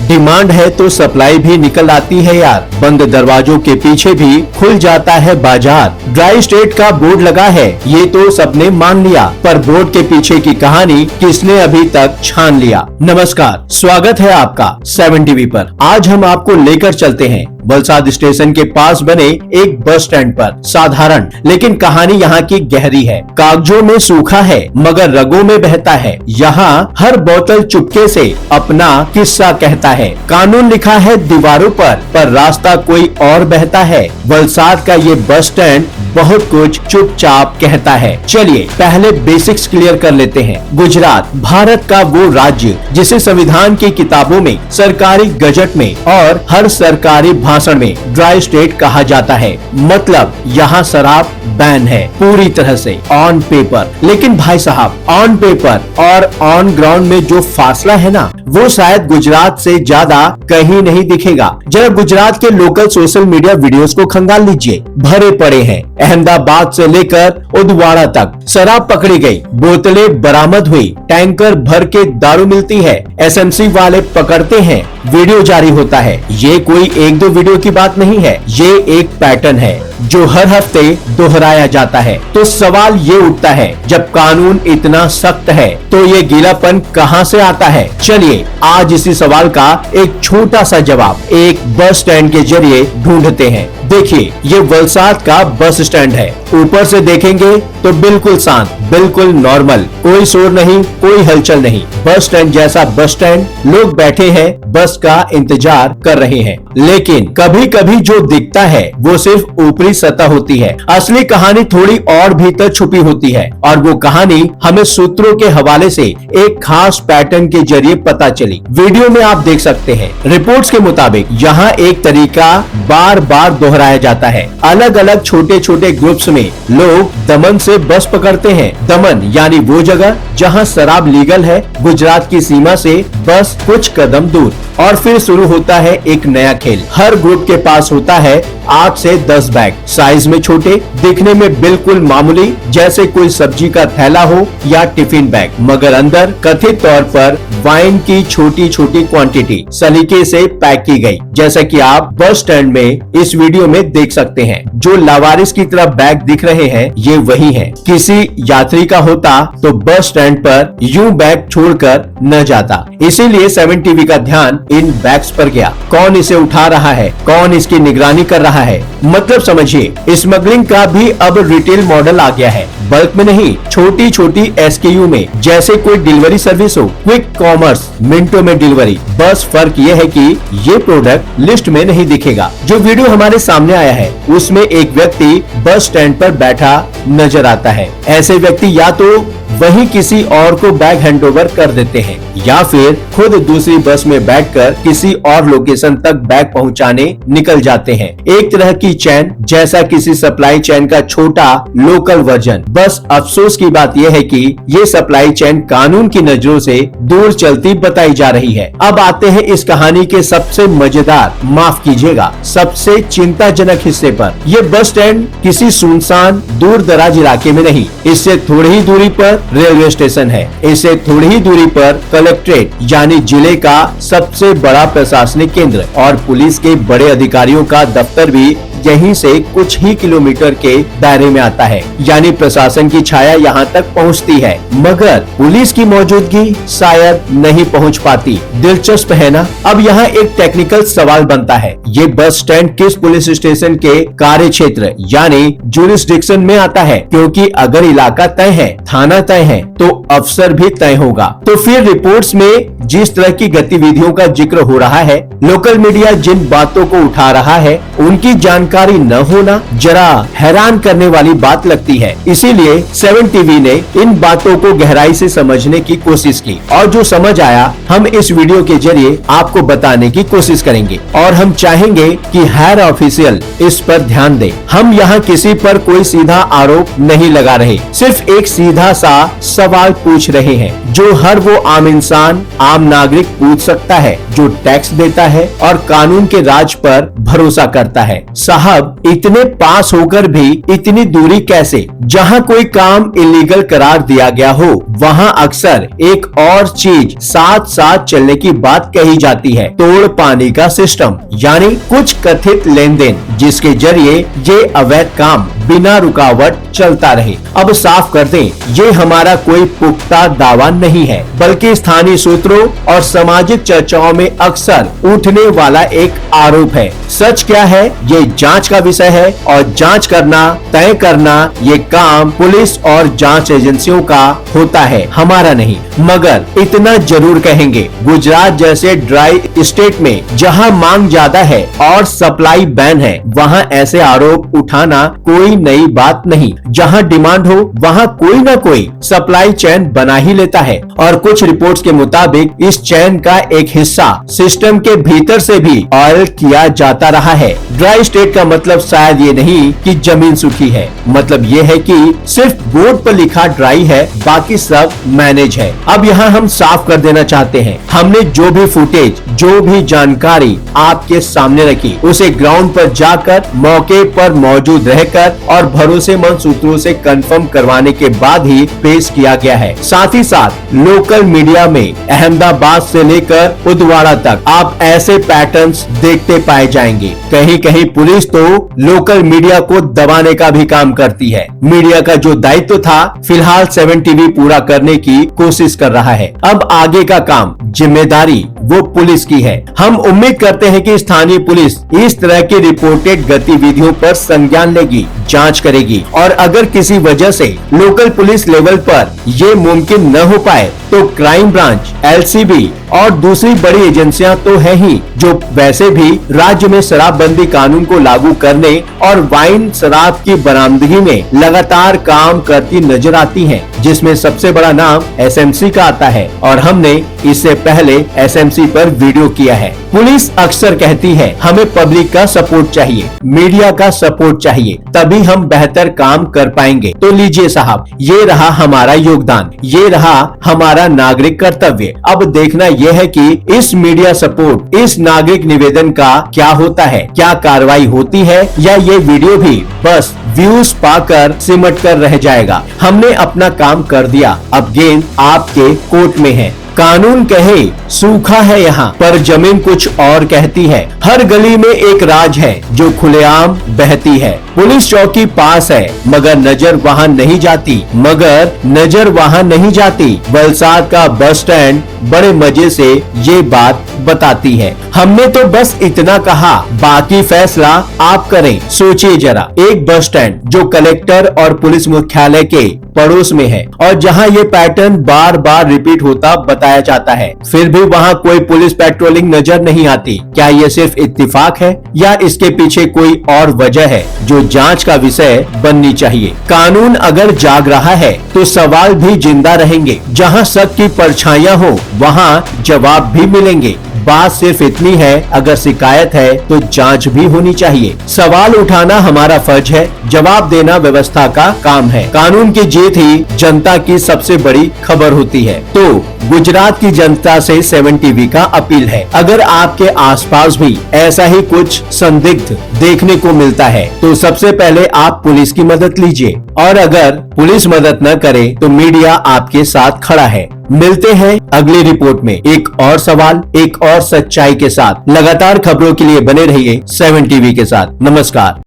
Demand है तो supply भी निकल आती है यार। बंद दरवाजों के पीछे भी खुल जाता है बाजार। ड्राई स्टेट का बोर्ड लगा है ये तो सबने मान लिया, पर बोर्ड के पीछे की कहानी किसने अभी तक छान लिया। नमस्कार, स्वागत है आपका 7 टीवी पर। आज हम आपको लेकर चलते हैं वलसाड स्टेशन के पास बने एक बस स्टैंड पर। साधारण लेकिन कहानी यहाँ की गहरी है। कागजों में सूखा है मगर रगों में बहता है। यहाँ हर बोतल चुपके से अपना किस्सा कहता है। कानून लिखा है दीवारों पर रास्ता कोई और बहता है। वलसाड का ये बस स्टैंड बहुत कुछ चुपचाप कहता है। चलिए पहले बेसिक्स क्लियर कर लेते हैं। गुजरात भारत का वो राज्य जिसे संविधान की किताबों में, सरकारी गजट में और हर सरकारी भाषण में ड्राई स्टेट कहा जाता है। मतलब यहाँ शराब बैन है पूरी तरह से ऑन पेपर। लेकिन भाई साहब, ऑन पेपर और ऑन ग्राउंड में जो फासला है ना, वो शायद गुजरात से ज्यादा कहीं नहीं दिखेगा। जरा गुजरात के लोकल सोशल मीडिया वीडियोस को खंगाल लीजिए, भरे पड़े हैं। अहमदाबाद से लेकर उदवाड़ा तक शराब पकड़ी गई, बोतलें बरामद हुई, टैंकर भर के दारू मिलती है, एसएमसी वाले पकड़ते हैं, वीडियो जारी होता है। ये कोई एक दो वीडियो की बात नहीं है, ये एक पैटर्न है जो हर हफ्ते दोहराया जाता है। तो सवाल ये उठता है, जब कानून इतना सख्त है तो ये गीलापन कहां से आता है? चलिए आज इसी सवाल का एक छोटा सा जवाब एक बस स्टैंड के जरिए ढूंढते हैं। देखिए ये वलसाड का बस स्टैंड है। ऊपर से देखेंगे तो बिल्कुल शांत, बिल्कुल नॉर्मल, कोई शोर नहीं, कोई हलचल नहीं। बस स्टैंड जैसा बस स्टैंड, लोग बैठे हैं, बस का इंतजार कर रहे हैं। लेकिन कभी कभी जो दिखता है वो सिर्फ ऊपरी सतह होती है। असली कहानी थोड़ी और भीतर छुपी होती है और वो कहानी हमें सूत्रों के हवाले से एक खास पैटर्न के जरिए पता चली। वीडियो में आप देख सकते हैं। रिपोर्ट्स के मुताबिक यहाँ एक तरीका बार बार दोहराया जाता है। अलग अलग छोटे छोटे ग्रुप्स में लोग दमन से बस पकड़ते हैं। दमन यानी वो जगह जहाँ शराब लीगल है, गुजरात की सीमा से बस कुछ कदम दूर। और फिर शुरू होता है एक नया खेल। हर ग्रुप के पास होता है 8 से 10 बैग, साइज में छोटे, दिखने में बिल्कुल मामूली, जैसे कोई सब्जी का थैला हो या टिफिन बैग, मगर अंदर कथित तौर पर वाइन की छोटी छोटी क्वांटिटी सलीके से पैक की गई, जैसा कि आप बस स्टैंड में इस वीडियो में देख सकते हैं। जो लावारिस की तरह बैग दिख रहे हैं ये वही है। किसी यात्री का होता तो बस स्टैंड पर यूं बैग छोड़कर न जाता। इसीलिए 7 टीवी का ध्यान इन बैग्स पर गया। कौन इसे उठा रहा है, कौन इसकी निगरानी कर रहा है? मतलब समझिए, स्मगलिंग का भी अब रिटेल मॉडल आ गया है। बल्क में नहीं, छोटी छोटी SKU में, जैसे कोई डिलीवरी सर्विस हो, क्विक कॉमर्स, मिनटों में डिलीवरी। बस फर्क ये है कि ये प्रोडक्ट लिस्ट में नहीं दिखेगा। जो वीडियो हमारे सामने आया है उसमें एक व्यक्ति बस स्टैंड पर बैठा नजर आता है। ऐसे व्यक्ति या तो वहीं किसी और को बैग हैंडओवर कर देते हैं या फिर खुद दूसरी बस में बैठकर किसी और लोकेशन तक बैग पहुंचाने निकल जाते हैं। एक तरह की चैन, जैसा किसी सप्लाई चैन का छोटा लोकल वर्जन। बस अफसोस की बात यह है कि ये सप्लाई चैन कानून की नजरों से दूर चलती बताई जा रही है। अब आते हैं इस कहानी के सबसे मजेदार, माफ कीजिएगा, सबसे चिंताजनक हिस्से पर। ये बस स्टैंड किसी सुनसान दूर दराज इलाके में नहीं, इससे थोड़ी ही दूरी पर रेलवे स्टेशन है। इससे थोड़ी ही दूरी पर कलेक्ट्रेट यानी जिले का सबसे बड़ा प्रशासनिक केंद्र और पुलिस के बड़े अधिकारियों का दफ्तर भी यहीं से कुछ ही किलोमीटर के दायरे में आता है। यानी प्रशासन की छाया यहाँ तक पहुँचती है, मगर पुलिस की मौजूदगी शायद नहीं पहुँच पाती। दिलचस्प है ना? अब यहाँ एक टेक्निकल सवाल बनता है, ये बस स्टैंड किस पुलिस स्टेशन के कार्य क्षेत्र यानी जुरिस्डिक्शन में आता है? क्योंकि अगर इलाका तय है, थाना तय है, तो अफसर भी तय होगा। तो फिर रिपोर्ट्स में जिस तरह की गतिविधियों का जिक्र हो रहा है, लोकल मीडिया जिन बातों को उठा रहा है, उनकी जानकारी न होना जरा हैरान करने वाली बात लगती है। इसीलिए 7 टीवी ने इन बातों को गहराई से समझने की कोशिश की और जो समझ आया हम इस वीडियो के जरिए आपको बताने की कोशिश करेंगे। और हम चाहेंगे कि हर ऑफिशियल इस पर ध्यान दे। हम यहाँ किसी पर कोई सीधा आरोप नहीं लगा रहे, सिर्फ एक सीधा सा सवाल पूछ रहे हैं जो हर वो आम इंसान, आम नागरिक पूछ सकता है जो टैक्स देता है और कानून के राज पर भरोसा करता है। साहब इतने पास होकर भी इतनी दूरी कैसे? जहाँ कोई काम इलीगल करार दिया गया हो वहाँ अक्सर एक और चीज साथ साथ चलने की बात कही जाती है, तोड़ पानी का सिस्टम, यानी कुछ कथित लेन देन जिसके जरिए ये अवैध काम बिना रुकावट चलता रहे। अब साफ कर दें, ये हमारा कोई पुख्ता दावा नहीं है, बल्कि स्थानीय सूत्रों और सामाजिक चर्चाओं में अक्सर उठने वाला एक आरोप है। सच क्या है ये जांच का विषय है और जांच करना, तय करना ये काम पुलिस और जांच एजेंसियों का होता है, हमारा नहीं। मगर इतना जरूर कहेंगे, गुजरात जैसे ड्राई स्टेट में जहां मांग ज्यादा है और सप्लाई बैन है, वहां ऐसे आरोप उठाना कोई नई बात नहीं। जहां डिमांड हो वहां कोई ना कोई सप्लाई चेन बना ही लेता है और कुछ रिपोर्ट्स के मुताबिक इस चेन का एक हिस्सा सिस्टम के भीतर से भी ऑयल किया जाता रहा है। ड्राई स्टेट का मतलब शायद ये नहीं कि जमीन सूखी है, मतलब ये है कि सिर्फ बोर्ड पर लिखा ड्राई है, बाकी सब मैनेज है। अब यहाँ हम साफ कर देना चाहते हैं, हमने जो भी फुटेज, जो भी जानकारी आपके सामने रखी, उसे ग्राउंड पर जाकर मौके पर मौजूद रहकर और भरोसेमंद सूत्रों से कंफर्म करवाने के बाद ही पेश किया गया है। साथ ही साथ लोकल मीडिया में अहमदाबाद से लेकर उदवाड़ा तक आप ऐसे पैटर्न्स देखते पाए जाएंगे। कहीं कहीं पुलिस तो लोकल मीडिया को दबाने का भी काम करती है। मीडिया का जो दायित्व था फिलहाल 7 टीवी पूरा करने की कोशिश कर रहा है। अब आगे का काम, जिम्मेदारी वो पुलिस की है। हम उम्मीद करते हैं कि स्थानीय पुलिस इस तरह की रिपोर्टेड गतिविधियों पर संज्ञान लेगी, जांच करेगी और अगर किसी वजह से लोकल पुलिस लेवल पर ये मुमकिन न हो पाए तो क्राइम ब्रांच, एलसीबी और दूसरी बड़ी एजेंसियां तो है ही जो वैसे भी राज्य में शराबबंदी कानून को लागू करने और वाइन शराब की बरामदगी में लगातार काम करती नजर आती हैं, जिसमें सबसे बड़ा नाम एसएमसी का आता है और हमने इससे पहले एसएमसी पर वीडियो किया है। पुलिस अक्सर कहती है हमें पब्लिक का सपोर्ट चाहिए, मीडिया का सपोर्ट चाहिए, तभी हम बेहतर काम कर पाएंगे। तो लीजिए साहब, ये रहा हमारा योगदान, ये रहा हमारा नागरिक कर्तव्य। अब देखना यह है कि इस मीडिया सपोर्ट, इस नागरिक निवेदन का क्या होता है, क्या कार्रवाई होती है या ये वीडियो भी बस व्यूज पाकर सिमट कर रह जाएगा। हमने अपना काम कर दिया, अब गेंद आपके कोर्ट में है। कानून कहे सूखा है यहाँ, पर जमीन कुछ और कहती है। हर गली में एक राज है जो खुलेआम बहती है। पुलिस चौकी पास है मगर नजर वहाँ नहीं जाती, वलसाड का बस स्टैंड बड़े मजे से ये बात बताती है। हमने तो बस इतना कहा, बाकी फैसला आप करें। सोचिए जरा, एक बस स्टैंड जो कलेक्टर और पुलिस मुख्यालय के पड़ोस में है और जहां ये पैटर्न बार बार रिपीट होता बताया जाता है, फिर भी वहां कोई पुलिस पेट्रोलिंग नजर नहीं आती। क्या ये सिर्फ इत्तेफाक है या इसके पीछे कोई और वजह है जो जांच का विषय बननी चाहिए? कानून अगर जाग रहा है तो सवाल भी जिंदा रहेंगे। जहां सच की परछाइयां हो वहां जवाब भी मिलेंगे। बात सिर्फ इतनी है, अगर शिकायत है तो जांच भी होनी चाहिए। सवाल उठाना हमारा फर्ज है, जवाब देना व्यवस्था का काम है। कानून की जीत ही जनता की सबसे बड़ी खबर होती है। तो गुजरात की जनता से 7 टीवी का अपील है, अगर आपके आसपास भी ऐसा ही कुछ संदिग्ध देखने को मिलता है तो सबसे पहले आप पुलिस की मदद लीजिए और अगर पुलिस मदद न करे तो मीडिया आपके साथ खड़ा है। मिलते हैं अगली रिपोर्ट में एक और सवाल, एक और सच्चाई के साथ। लगातार खबरों के लिए बने रहिए 7 टीवी के साथ। नमस्कार।